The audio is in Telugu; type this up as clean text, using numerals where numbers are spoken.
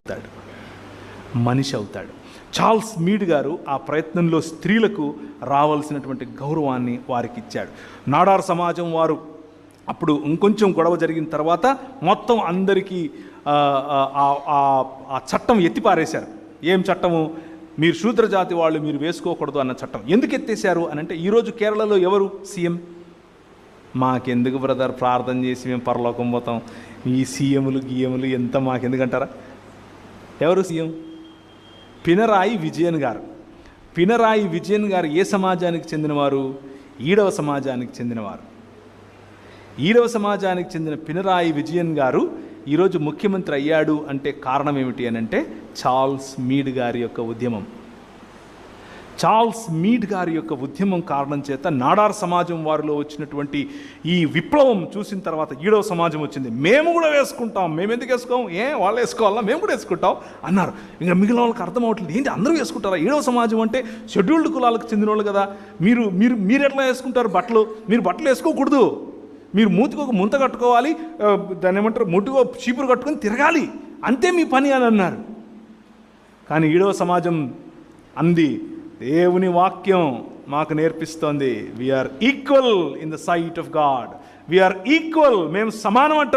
అవుతాడు, మనిషి అవుతాడు. చార్ల్స్ మీడ్ గారు ఆ ప్రయత్నంలో స్త్రీలకు రావాల్సినటువంటి గౌరవాన్ని వారికి ఇచ్చాడు. నాడార్ సమాజం వారు అప్పుడు ఇంకొంచెం గొడవ జరిగిన తర్వాత మొత్తం అందరికీ ఆ చట్టం ఎత్తిపారేశారు. ఏం చట్టము? మీరు శూద్రజాతి వాళ్ళు మీరు వేసుకోకూడదు అన్న చట్టం. ఎందుకు ఎత్తేసారు అని అంటే, ఈరోజు కేరళలో ఎవరు సీఎం? మాకెందుకు బ్రదర్, ప్రార్థన చేసి మేము పరలోకం పోతాం, ఈ సీఎంలు గీఎంలు ఎంత మాకెందుకంటారా? ఎవరు సీఎం? పినరాయి విజయన్ గారు. పినరాయి విజయన్ గారు ఏ సమాజానికి చెందినవారు? ఈడవ సమాజానికి చెందినవారు. ఈడవ సమాజానికి చెందిన పినరాయి విజయన్ గారు ఈరోజు ముఖ్యమంత్రి అయ్యాడు అంటే కారణం ఏమిటి అని అంటే, చార్ల్స్ మీడ్ గారి యొక్క ఉద్యమం. చార్ల్స్ మీడ్ గారి యొక్క ఉద్యమం కారణం చేత నాడార్ సమాజం వారిలో వచ్చినటువంటి ఈ విప్లవం చూసిన తర్వాత ఈడవ సమాజం వచ్చింది. మేము కూడా వేసుకుంటాం, మేము ఎందుకు వేసుకోం, వాళ్ళు వేసుకోవాలా, మేము కూడా వేసుకుంటాం అన్నారు. ఇంకా మిగిలిన వాళ్ళకి అర్థం అవ్వట్లేదు, ఏంటి అందరూ వేసుకుంటారా? ఈడవ సమాజం అంటే షెడ్యూల్డ్ కులాలకు చెందిన వాళ్ళు కదా, మీరు ఎట్లా వేసుకుంటారు బట్టలు? మీరు బట్టలు వేసుకోకూడదు, మీరు మూతికి ఒక ముంత కట్టుకోవాలి, దాన్ని ఏమంటారు, ముట్టుకో చీపురు కట్టుకొని తిరగాలి, అంతే మీ పని అని అన్నారు. కానీ ఈడవ సమాజం అంది, దేవుని వాక్యం మాకు నేర్పిస్తోంది, we are equal in the sight of God, we are equal, మేము సమానమట.